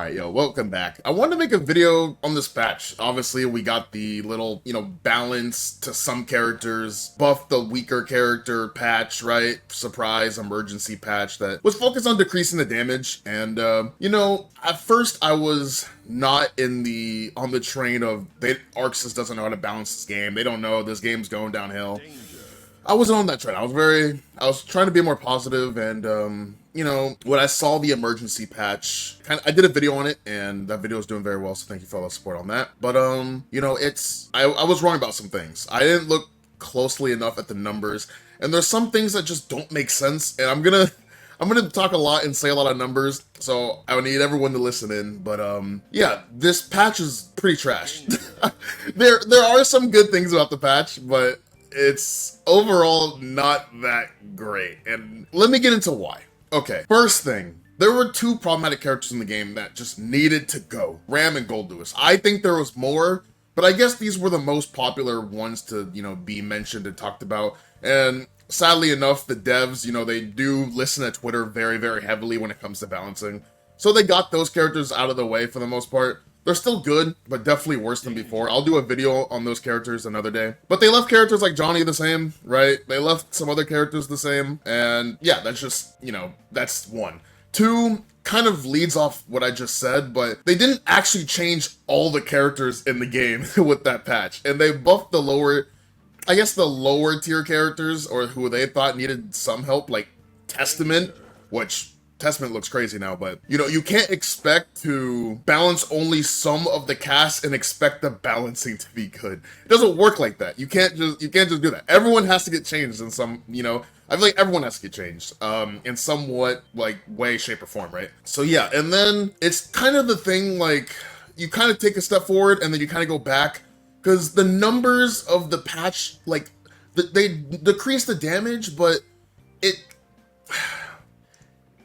Alright, yo, welcome back. I wanted to make a video on this patch. Obviously, we got the little, balance to some characters, buff the weaker character patch, right? Surprise emergency patch that was focused on decreasing the damage. And, at first I was not on the train of, Arxis doesn't know how to balance this game. They don't know this game's going downhill. I wasn't on that train. I was trying to be more positive, and when I saw the emergency patch, I did a video on it, and that video is doing very well, so thank you for all the support on that. But I was wrong about some things. I didn't look closely enough at the numbers, and there's some things that just don't make sense, and I'm gonna talk a lot and say a lot of numbers, so I would need everyone to listen in. But yeah, this patch is pretty trash. There are some good things about the patch, but it's overall not that great, and let me get into why. Okay, first thing, there were two problematic characters in the game that just needed to go. Ram and Gold Lewis. I think there was more, but I guess these were the most popular ones to, be mentioned and talked about. And sadly enough, the devs, they do listen to Twitter very, very heavily when it comes to balancing. So they got those characters out of the way for the most part. They're still good, but definitely worse than before. I'll do a video on those characters another day. But they left characters like Johnny the same, right? They left some other characters the same. And yeah, that's just, that's one. Two kind of leads off what I just said, but they didn't actually change all the characters in the game with that patch. And they buffed the lower tier characters, or who they thought needed some help, like Testament, which Testament looks crazy now, but you can't expect to balance only some of the cast and expect the balancing to be good. It doesn't work like that. You can't just do that. Everyone has to get changed in some, I feel like everyone has to get changed in somewhat like way, shape, or form, right? So yeah, and then it's kind of the thing, like, you kind of take a step forward and then you kind of go back, because the numbers of the patch, like, they decrease the damage, but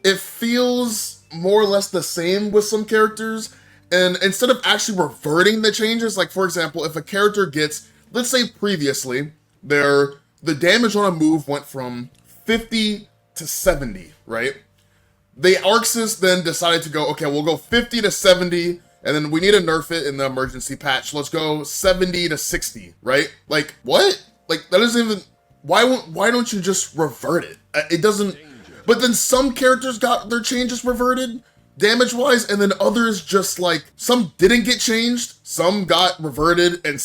it feels more or less the same with some characters. And instead of actually reverting the changes, like for example, if a character gets, let's say previously, the damage on a move went from 50 to 70, right? The Arxis then decided to go, okay, we'll go 50 to 70, and then we need to nerf it in the emergency patch. Let's go 70 to 60, right? Like, what? Like, that doesn't even, why don't you just revert it? It doesn't. But then some characters got their changes reverted, damage-wise, and then others just, like, some didn't get changed, some got reverted, and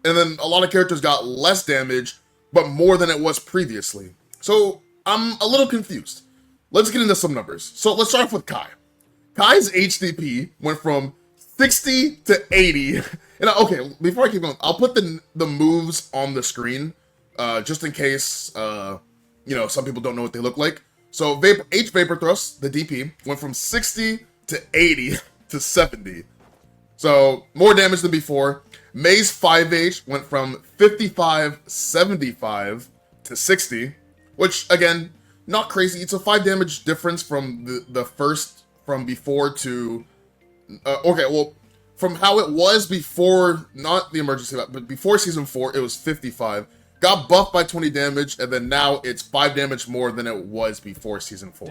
then a lot of characters got less damage, but more than it was previously. So, I'm a little confused. Let's get into some numbers. So, let's start off with Kai. Kai's HDP went from 60 to 80. And okay, before I keep going, I'll put the moves on the screen, just in case, some people don't know what they look like. So H Vapor Thrust, the DP, went from 60 to 80 to 70. So more damage than before. May's 5H went from 55, 75 to 60, which again, not crazy. It's a 5 damage difference from from before to, from how it was before, not the emergency, but before season 4, it was 55. Got buffed by 20 damage, and then now it's 5 damage more than it was before season 4,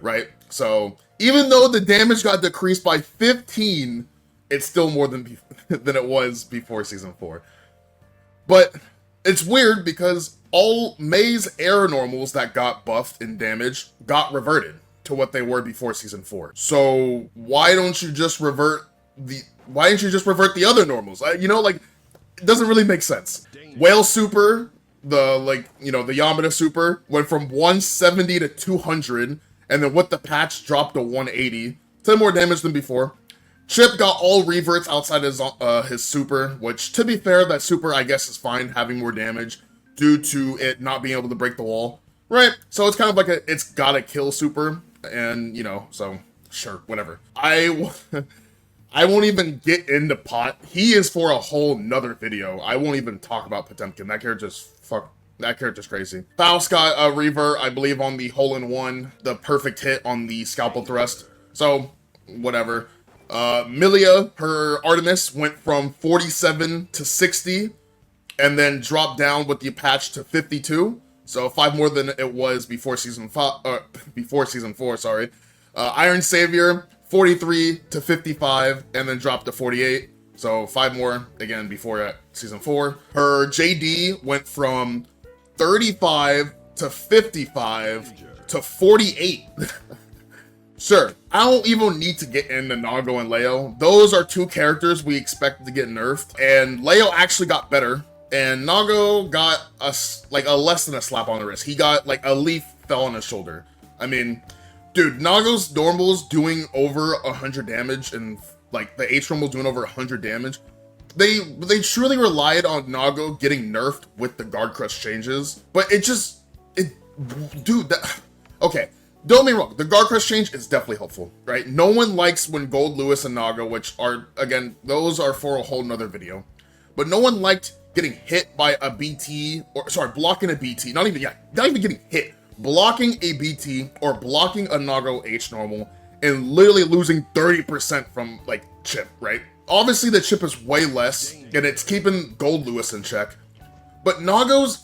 right? So even though the damage got decreased by 15, it's still more than it was before season 4. But it's weird because all May's air normals that got buffed in damage got reverted to what they were before season 4. So why don't you just revert the other normals? It doesn't really make sense. Whale Super, the Yamada Super, went from 170 to 200, and then with the patch dropped to 180. 10 more damage than before. Chip got all reverts outside his Super, which, to be fair, that Super, I guess, is fine having more damage due to it not being able to break the wall. Right? So it's kind of like it's gotta kill Super, and, so, sure, whatever. I won't even get into Pot. He is for a whole nother video. I won't even talk about Potemkin. That character's crazy. Faust got a revert, I believe, on the hole-in-one, the perfect hit on the scalpel thrust. So, whatever. Milia, her Artemis, went from 47 to 60, and then dropped down with the patch to 52. So 5 more than it was before season 4, sorry. Iron Savior, 43 to 55, and then dropped to 48. So 5 more, again, before at season 4. Her JD went from 35 to 55 to 48. Sure, I don't even need to get into Nago and Leo. Those are 2 characters we expected to get nerfed, and Leo actually got better, and Nago got a less than a slap on the wrist. He got like a leaf fell on his shoulder. I mean, dude, Nago's normals doing over 100 damage, and like the H normal doing over 100 damage. They truly relied on Nago getting nerfed with the guard crush changes, but dude, okay. Don't get me wrong, the guard crush change is definitely helpful, right? No one likes when Gold, Lewis, and Nago, which are, again, those are for a whole nother video, but no one liked getting hit by a BT, or sorry, blocking a BT, not even getting hit, blocking a BT or blocking a Nago H normal and literally losing 30% from like chip, right? Obviously the chip is way less and it's keeping Gold Lewis in check, but Nago's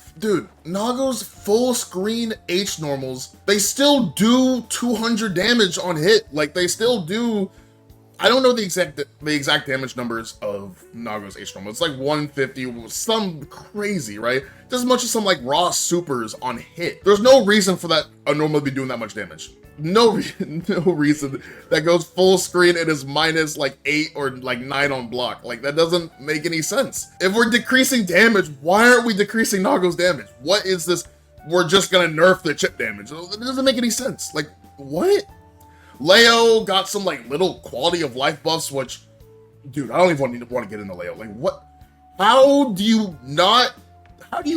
full screen H normals, they still do 200 damage on hit. Like they still do, I don't know the exact damage numbers of Nago's H normal. It's like 150, some crazy, right? Just as much as some like raw supers on hit. There's no reason for that a normal to be doing that much damage. No reason. That goes full screen and is minus like 8 or like 9 on block. Like that doesn't make any sense. If we're decreasing damage, why aren't we decreasing Nago's damage? What is this? We're just gonna nerf the chip damage. It doesn't make any sense. Like what? Leo got some like little quality of life buffs, which, dude, I don't even want to get into Leo. Like what? How do you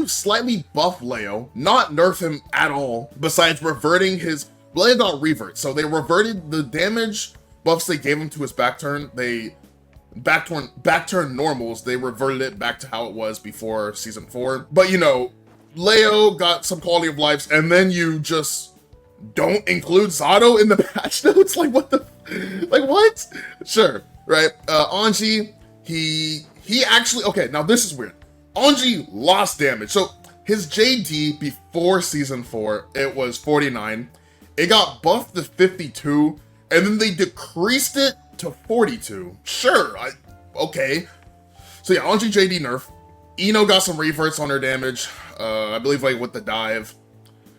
slightly buff Leo, not nerf him at all, besides reverting his Leo got revert, so they reverted the damage buffs they gave him to his back turn. They back turn normals, they reverted it back to how it was before season 4. But you know, Leo got some quality of lives, and then you just don't include Zato in the patch notes? Like what the, like what? Sure, right? Anji, he actually, okay, now this is weird. Anji lost damage, so his JD before season 4, it was 49. It got buffed to 52, and then they decreased it to 42. Sure, okay. So yeah, Anji JD nerf. Ino got some reverts on her damage, I believe like with the dive.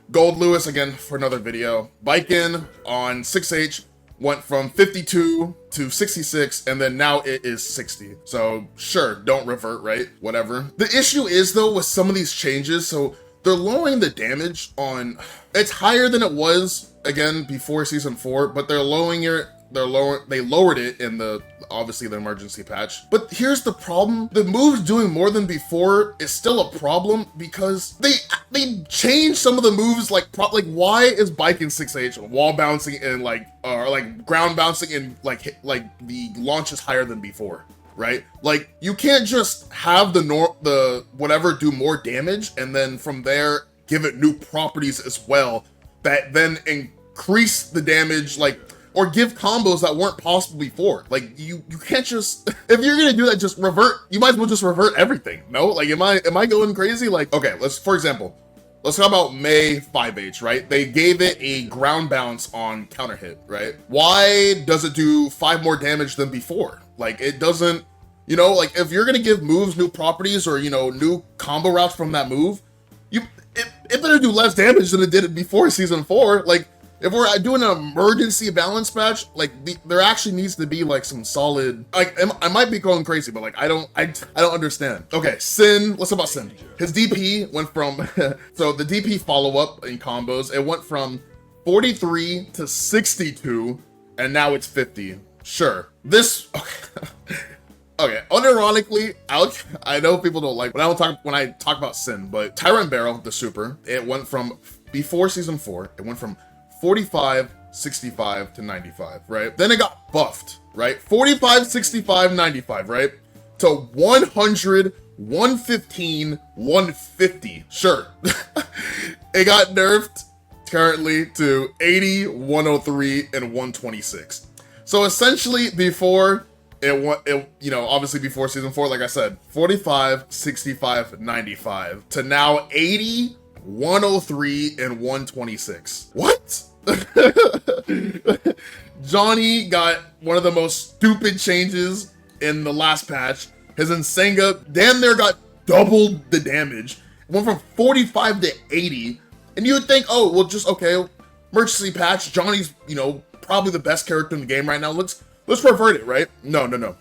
Gold Lewis, again, for another video. Biken on 6H went from 52 to 66, and then now it is 60. So sure, don't revert, right? Whatever. The issue is though with some of these changes, so they're lowering the damage on, it's higher than it was, again, before season 4, but they're lowering it, they lowered it in the, obviously the emergency patch. But here's the problem, the moves doing more than before is still a problem because they changed some of the moves, like why is Biking 6H wall bouncing and like, or like ground bouncing and like the launch is higher than before? Right? Like you can't just have the whatever do more damage and then from there give it new properties as well that then increase the damage, like, or give combos that weren't possible before. Like you can't just, if you're gonna do that, just revert, you might as well just revert everything. No? Like am I going crazy? Like, okay, for example, let's talk about May 5H, right? They gave it a ground bounce on counter hit, right? Why does it do 5 more damage than before? Like it doesn't, you know, like if you're gonna give moves new properties or, you know, new combo routes from that move, it better do less damage than it did before season 4. Like if we're doing an emergency balance patch, like there actually needs to be like some solid, like I might be going crazy, but like I don't understand. Okay, Sin, let's talk about Sin. His DP went from, so the DP follow-up in combos, it went from 43 to 62, and now it's 50. Sure, this, okay, unironically, I know people don't like when I talk about Sin, but Tyrant Barrel, the super, it went from, before season 4, it went from 45, 65 to 95, right? Then it got buffed, right? 45, 65, 95, right? To 100, 115, 150. Sure. It got nerfed currently to 80, 103, and 126. So essentially before it, you know, obviously before season 4, like I said, 45, 65, 95 to now 80, 103, and 126. What? Johnny got one of the most stupid changes in the last patch. His Nsenga damn near got doubled the damage. It went from 45 to 80. And you would think, oh, well, just okay, emergency patch. Johnny's, you know, probably the best character in the game right now. Let's revert it, right? No.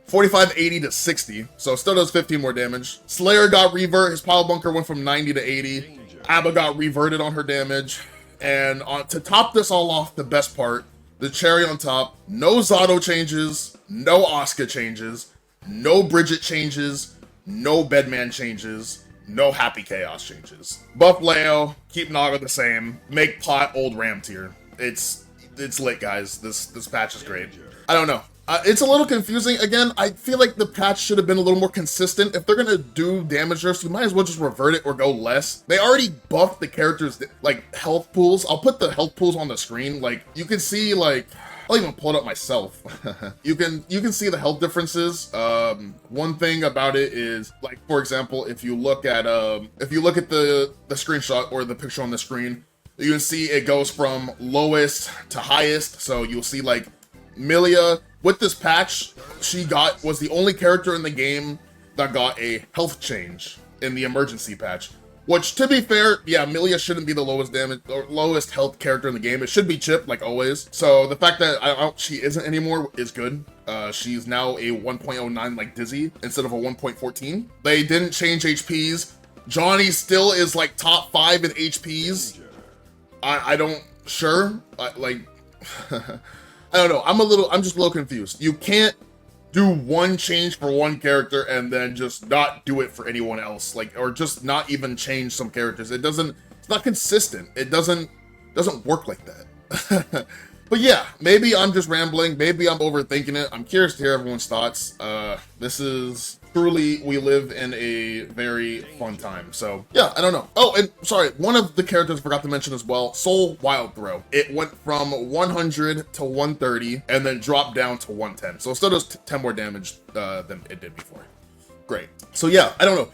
45, 80 to 60. So still does 15 more damage. Slayer got revert. His pile bunker went from 90 to 80. Abba got reverted on her damage. And to top this all off, the best part, the cherry on top, no Zato changes, no Asuka changes, no Bridget changes, no Bedman changes, no Happy Chaos changes. Buff Leo, keep Naga the same, make pot old Ram tier. It's lit, guys. This patch is great. I don't know. It's a little confusing. Again, I feel like the patch should have been a little more consistent. If they're gonna do damage nerfs, you might as well just revert it or go less. They already buffed the characters' like health pools. I'll put the health pools on the screen. Like you can see, like I'll even pull it up myself. you can see the health differences. One thing about it is, like, for example, if you look at the screenshot or the picture on the screen, you can see it goes from lowest to highest. So you'll see like Milia. With this patch, she was the only character in the game that got a health change in the emergency patch. Which, to be fair, yeah, Milia shouldn't be the lowest damage or lowest health character in the game. It should be Chip, like always. So the fact that she isn't anymore is good. She's now a 1.09 like Dizzy instead of a 1.14. They didn't change HPs. Johnny still is like top 5 in HPs. I don't I don't know. I'm just a little confused. You can't do one change for one character and then just not do it for anyone else. Like, or just not even change some characters. It's not consistent. It doesn't work like that. But yeah, maybe I'm just rambling. Maybe I'm overthinking it. I'm curious to hear everyone's thoughts. This is truly, we live in a very fun time. So yeah, I don't know. Oh, and sorry, one of the characters I forgot to mention as well, Soul Wild Throw. It went from 100 to 130 and then dropped down to 110. So it still does 10 more damage than it did before. Great. So yeah, I don't know.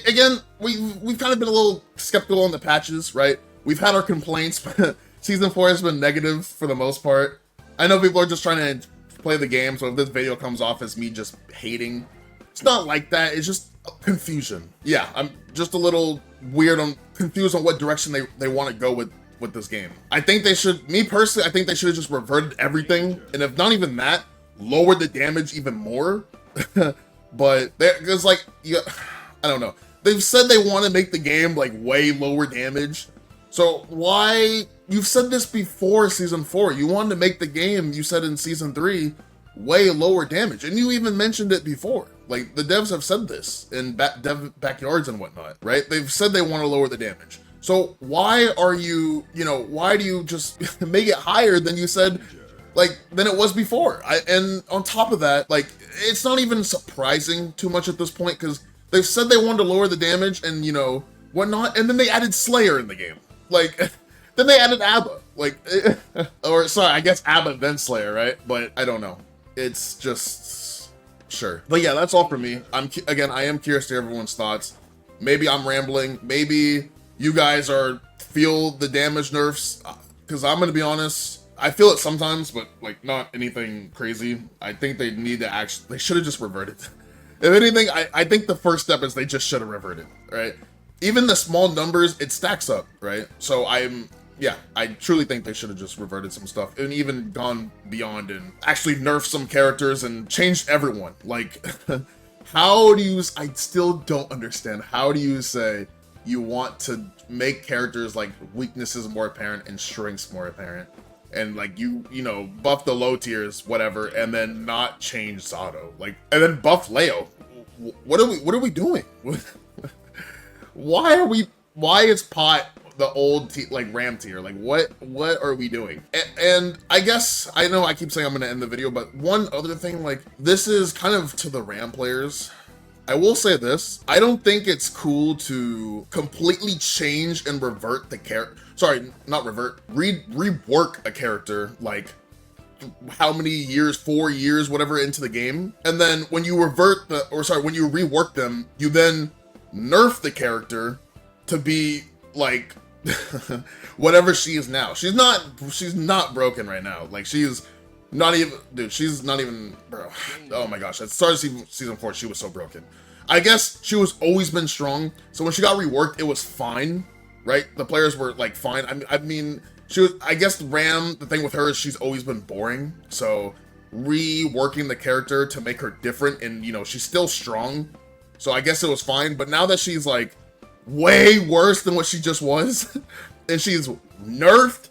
Again, we've kind of been a little skeptical on the patches, right? We've had our complaints, but Season 4 has been negative for the most part. I know people are just trying to play the game, so if this video comes off as me just hating, it's not like that. It's just confusion. Yeah, I'm just a little weird. I'm confused on what direction they want to go with this game. I think they should, me personally, I think they should have just reverted everything. And if not even that, lowered the damage even more. But there's like, yeah, I don't know. They've said they want to make the game like way lower damage. So why, you've said this before Season 4. You wanted to make the game, you said in Season 3, way lower damage. And you even mentioned it before. Like, the devs have said this in dev backyards and whatnot, right? They've said they want to lower the damage. So why are you, why do you just make it higher than you said, like, than it was before? And on top of that, like, it's not even surprising too much at this point, because they've said they wanted to lower the damage and, whatnot, and then they added Slayer in the game. Like, then they added Abba. Like, or sorry, I guess Abba then Slayer, right? But I don't know. It's just, sure. But yeah, that's all for me. I am curious to everyone's thoughts. Maybe I'm rambling. Maybe you guys feel the damage nerfs. Because I'm going to be honest, I feel it sometimes, but like not anything crazy. I think they need to they should have just reverted. If anything, I think the first step is they just should have reverted, right? Even the small numbers, it stacks up, right? So I truly think they should have just reverted some stuff and even gone beyond and actually nerfed some characters and changed everyone. Like, I still don't understand. How do you say you want to make characters like weaknesses more apparent and strengths more apparent? And like buff the low tiers, whatever, and then not change Zato. Like, and then buff Leo. What are we doing? Why is pot the old Ram tier? Like, what are we doing? And I guess, I know I keep saying I'm gonna end the video, but one other thing, like, this is kind of to the Ram players. I will say this, I don't think it's cool to completely change and revert the character. Sorry, not revert, rework a character, like, how many years, 4 years, whatever, into the game. And then when you when you rework them, you then nerf the character to be like whatever she is now. She's not broken right now. Like, she's not even, dude, she's not even, bro. Oh my gosh, at the start of season 4, she was so broken. I guess she was always been strong, so when she got reworked, it was fine, right? The players were like fine. I mean, she was, I guess Ram, the thing with her is she's always been boring, so reworking the character to make her different, and you know, she's still strong, so I guess it was fine. But now that she's like way worse than what she just was, and she's nerfed,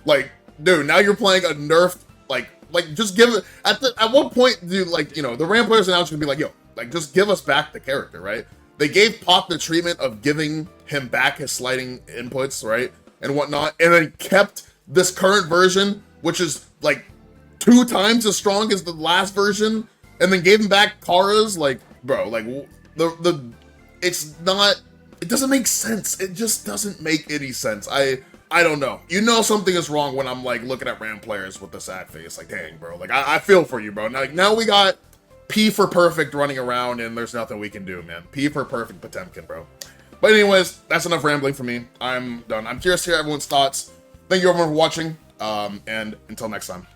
like, dude, now you're playing a nerfed, like just give it, at what point do, like, you know, the Ram players are now just gonna be like, yo, like, just give us back the character, right? They gave Pop the treatment of giving him back his sliding inputs, right, and whatnot, and then kept this current version, which is like 2 times as strong as the last version, and then gave him back Kara's. Like, bro, like, it's not, it doesn't make sense. It just doesn't make any sense. I don't know. You know something is wrong when I'm like looking at Ram players with the sad face. Like, dang, bro. Like, I feel for you, bro. Now we got P for Perfect running around, and there's nothing we can do, man. P for Perfect Potemkin, bro. But anyways, that's enough rambling for me. I'm done. I'm curious to hear everyone's thoughts. Thank you everyone for watching, and until next time.